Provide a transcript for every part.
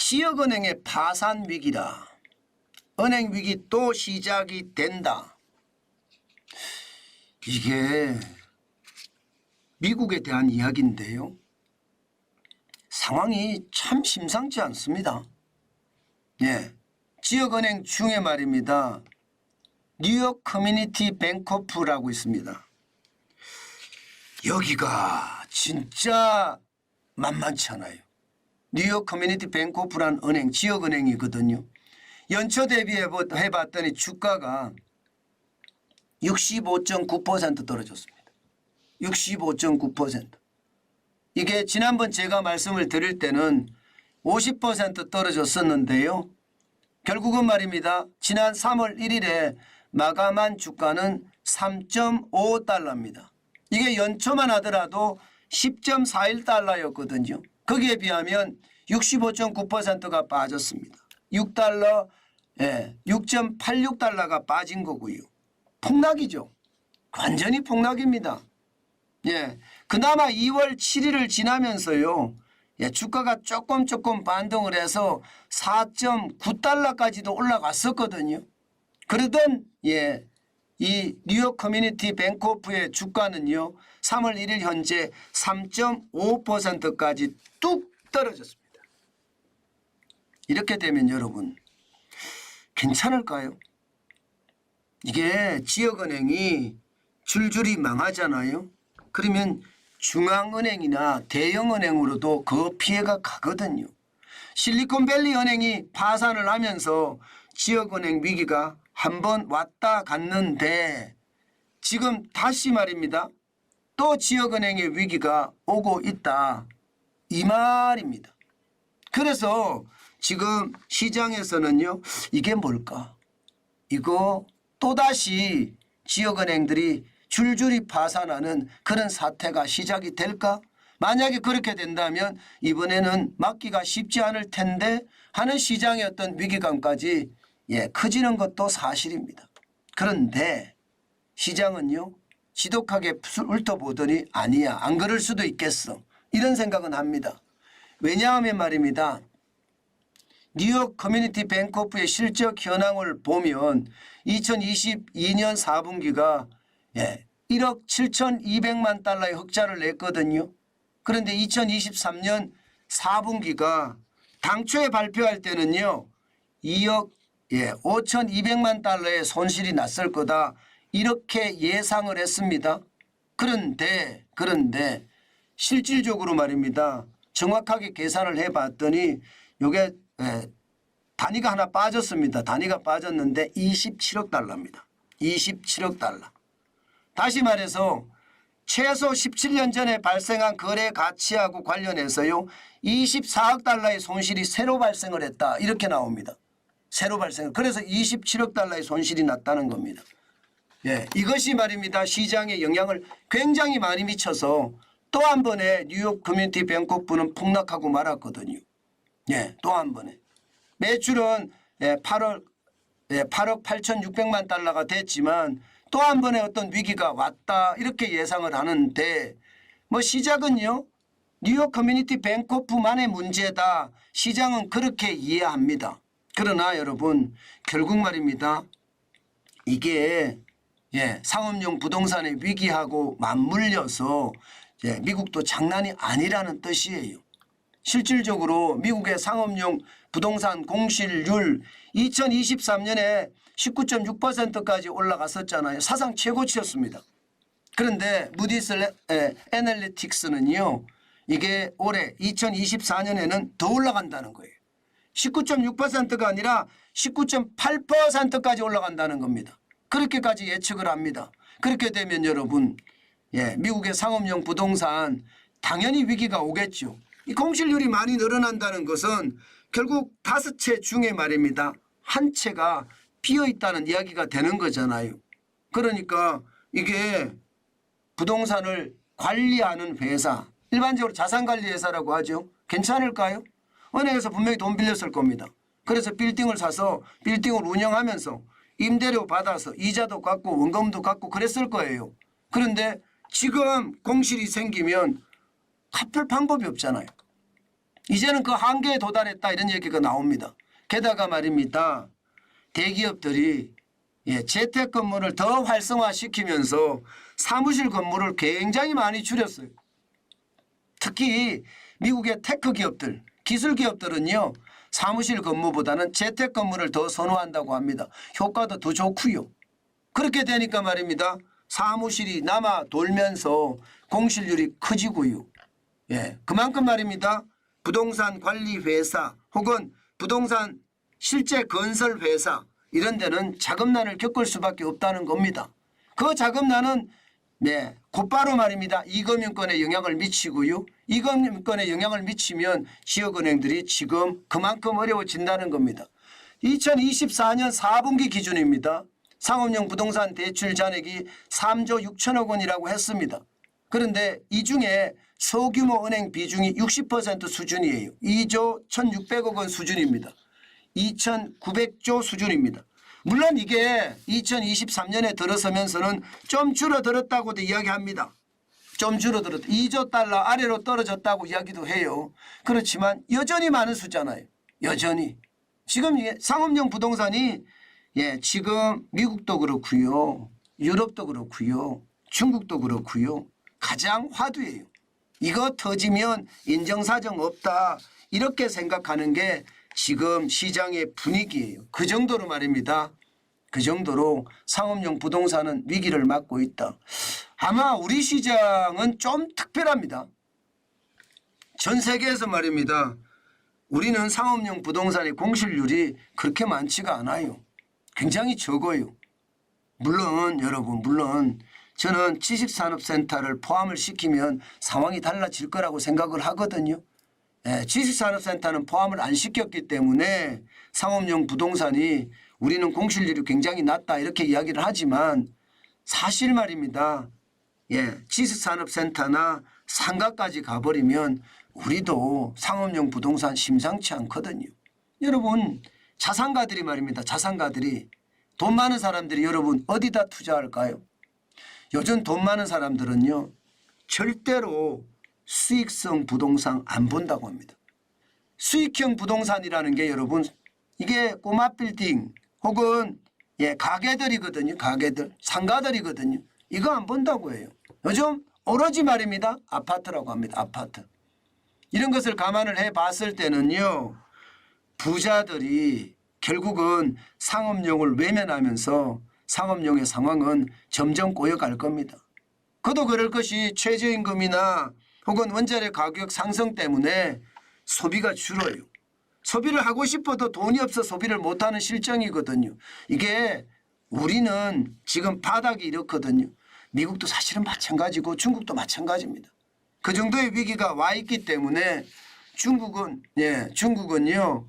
지역은행의 파산 위기라. 은행 위기 또 시작이 된다. 이게 미국에 대한 이야기인데요. 상황이 참 심상치 않습니다. 예, 지역은행 중에 말입니다. 뉴욕 커뮤니티 뱅커프라고 있습니다. 여기가 진짜 만만치 않아요. 뉴욕 커뮤니티 뱅커프란 은행, 지역은행이거든요. 연초 대비해봤더니 주가가 65.9% 떨어졌습니다. 65.9%. 이게 지난번 제가 말씀을 드릴 때는 50% 떨어졌었는데요. 결국은 말입니다. 지난 3월 1일에 마감한 주가는 3.5달러입니다. 이게 연초만 하더라도 10.41달러였거든요. 거기에 비하면 65.9%가 빠졌습니다. 6달러, 6.86달러가 빠진 거고요. 폭락이죠. 완전히 폭락입니다. 예, 그나마 2월 7일을 지나면서요. 주가가 조금 반등을 해서 4.9달러까지도 올라갔었거든요. 그러던 이 뉴욕 커뮤니티 뱅커프의 주가는요. 3월 1일 현재 3.5%까지 뚝 떨어졌습니다. 이렇게 되면 여러분 괜찮을까요? 이게 지역은행이 줄줄이 망하잖아요. 그러면 중앙은행이나 대형은행으로도 그 피해가 가거든요. 실리콘밸리 은행이 파산을 하면서 지역은행 위기가 한번 왔다 갔는데 지금 다시 말입니다. 또 지역은행의 위기가 오고 있다. 이 말입니다. 그래서 지금 시장에서는요. 이게 뭘까? 이거 또다시 지역은행들이 줄줄이 파산하는 그런 사태가 시작이 될까? 만약에 그렇게 된다면 이번에는 막기가 쉽지 않을 텐데 하는 시장의 어떤 위기감까지 커지는 것도 사실입니다. 그런데 시장은요. 지독하게 훑어보더니 아니야. 안 그럴 수도 있겠어. 이런 생각은 합니다. 왜냐하면 말입니다. 뉴욕 커뮤니티 뱅커프의 실적 현황을 보면 2022년 4분기가 1억 7,200만 달러의 흑자를 냈거든요. 그런데 2023년 4분기가 당초에 발표할 때는요. 2억 5,200만 달러의 손실이 났을 거다. 이렇게 예상을 했습니다. 그런데 실질적으로 말입니다. 정확하게 계산을 해봤더니 이게 단위가 하나 빠졌습니다. 단위가 빠졌는데 27억 달러입니다. 27억 달러. 다시 말해서 최소 17년 전에 발생한 거래 가치하고 관련해서요. 24억 달러의 손실이 새로 발생을 했다. 이렇게 나옵니다. 새로 발생을. 그래서 27억 달러의 손실이 났다는 겁니다. 이것이 말입니다. 시장에 영향을 굉장히 많이 미쳐서 또 한 번에 뉴욕 커뮤니티 뱅커프는 폭락하고 말았거든요. 또 한 번에. 매출은 8억 8,600만 달러가 됐지만 또 한 번의 어떤 위기가 왔다 이렇게 예상을 하는데 뭐 시작은요. 뉴욕 커뮤니티 뱅커프만의 문제다. 시장은 그렇게 이해합니다. 그러나 여러분 결국 말입니다. 이게 상업용 부동산의 위기하고 맞물려서 미국도 장난이 아니라는 뜻이에요. 실질적으로 미국의 상업용 부동산 공실률 2023년에 19.6%까지 올라갔었잖아요. 사상 최고치였습니다. 그런데 무디스 애널리틱스는요. 이게 올해 2024년에는 더 올라간다는 거예요. 19.6%가 아니라 19.8%까지 올라간다는 겁니다. 그렇게까지 예측을 합니다. 그렇게 되면 여러분 미국의 상업용 부동산 당연히 위기가 오겠죠. 이 공실률이 많이 늘어난다는 것은 결국 5채 중에 말입니다. 한 채가 비어있다는 이야기가 되는 거잖아요. 그러니까 이게 부동산을 관리하는 회사, 일반적으로 자산관리회사라고 하죠. 괜찮을까요? 은행에서 분명히 돈 빌렸을 겁니다. 그래서 빌딩을 사서 빌딩을 운영하면서 임대료 받아서 이자도 갚고 원금도 갚고 그랬을 거예요. 그런데 지금 공실이 생기면 갚을 방법이 없잖아요. 이제는 그 한계에 도달했다 이런 얘기가 나옵니다. 게다가 말입니다. 대기업들이 재택근무를 더 활성화시키면서 사무실 근무를 굉장히 많이 줄였어요. 특히 미국의 테크 기업들, 기술 기업들은요. 사무실 근무보다는 재택근무를 더 선호한다고 합니다. 효과도 더 좋고요. 그렇게 되니까 말입니다. 사무실이 남아 돌면서 공실률이 커지고요. 그만큼 말입니다. 부동산 관리 회사 혹은 부동산 실제 건설 회사 이런 데는 자금난을 겪을 수밖에 없다는 겁니다. 그 자금난은 곧바로 말입니다. 이금융권에 영향을 미치고요. 이금융권에 영향을 미치면 지역은행들이 지금 그만큼 어려워진다는 겁니다. 2024년 4분기 기준입니다. 상업용 부동산 대출 잔액이 3조 6천억 원이라고 했습니다. 그런데 이 중에 소규모 은행 비중이 60% 수준이에요. 2조 1,600억 원 수준입니다. 2,900조 수준입니다. 물론 이게 2023년에 들어서면서는 좀 줄어들었다고도 이야기합니다. 좀 줄어들었다. 2조 달러 아래로 떨어졌다고 이야기도 해요. 그렇지만 여전히 많은 숫자잖아요. 여전히. 지금 상업용 부동산이 지금 미국도 그렇고요. 유럽도 그렇고요. 중국도 그렇고요. 가장 화두예요. 이거 터지면 인정사정 없다. 이렇게 생각하는 게 지금 시장의 분위기예요. 그 정도로 말입니다. 그 정도로 상업용 부동산은 위기를 맞고 있다. 아마 우리 시장은 좀 특별합니다. 전 세계에서 말입니다. 우리는 상업용 부동산의 공실률이 그렇게 많지가 않아요. 굉장히 적어요. 물론 여러분 저는 지식산업센터를 포함을 시키면 상황이 달라질 거라고 생각을 하거든요. 지식산업센터는 포함을 안 시켰기 때문에 상업용 부동산이 우리는 공실률이 굉장히 낮다 이렇게 이야기를 하지만 사실 말입니다. 지식산업센터나 상가까지 가버리면 우리도 상업용 부동산 심상치 않거든요. 여러분 자산가들이 말입니다. 자산가들이 돈 많은 사람들이 여러분 어디다 투자할까요? 요즘 돈 많은 사람들은요. 절대로 수익성 부동산 안 본다고 합니다. 수익형 부동산이라는 게 여러분 이게 꼬마 빌딩 혹은 가게들이거든요. 가게들 상가들이거든요. 이거 안 본다고 해요. 요즘 오로지 말입니다. 아파트라고 합니다. 아파트. 이런 것을 감안을 해봤을 때는요. 부자들이 결국은 상업용을 외면하면서 상업용의 상황은 점점 꼬여갈 겁니다. 그도 그럴 것이 최저임금이나 혹은 원자재 가격 상승 때문에 소비가 줄어요. 소비를 하고 싶어도 돈이 없어 소비를 못하는 실정이거든요. 이게 우리는 지금 바닥이 이렇거든요. 미국도 사실은 마찬가지고 중국도 마찬가지입니다. 그 정도의 위기가 와 있기 때문에 중국은요.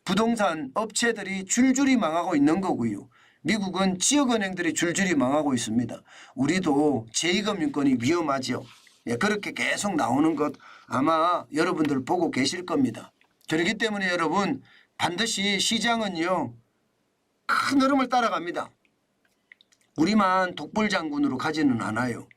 부동산 업체들이 줄줄이 망하고 있는 거고요. 미국은 지역은행들이 줄줄이 망하고 있습니다. 우리도 제2금융권이 위험하죠. 그렇게 계속 나오는 것 아마 여러분들 보고 계실 겁니다. 그렇기 때문에 여러분 반드시 시장은요. 큰 흐름을 따라갑니다. 우리만 독불장군으로 가지는 않아요.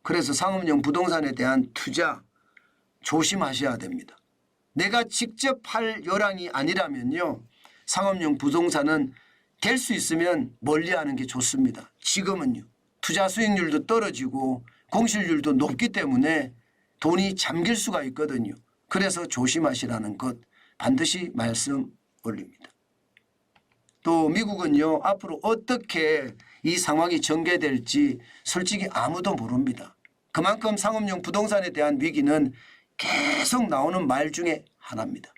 그래서 상업용 부동산에 대한 투자 조심하셔야 됩니다. 내가 직접 할 요량이 아니라면요. 상업용 부동산은 될 수 있으면 멀리하는 게 좋습니다. 지금은요. 투자 수익률도 떨어지고 공실률도 높기 때문에 돈이 잠길 수가 있거든요. 그래서 조심하시라는 것 반드시 말씀 올립니다. 또 미국은요. 앞으로 어떻게 이 상황이 전개될지 솔직히 아무도 모릅니다. 그만큼 상업용 부동산에 대한 위기는 계속 나오는 말 중에 하나입니다.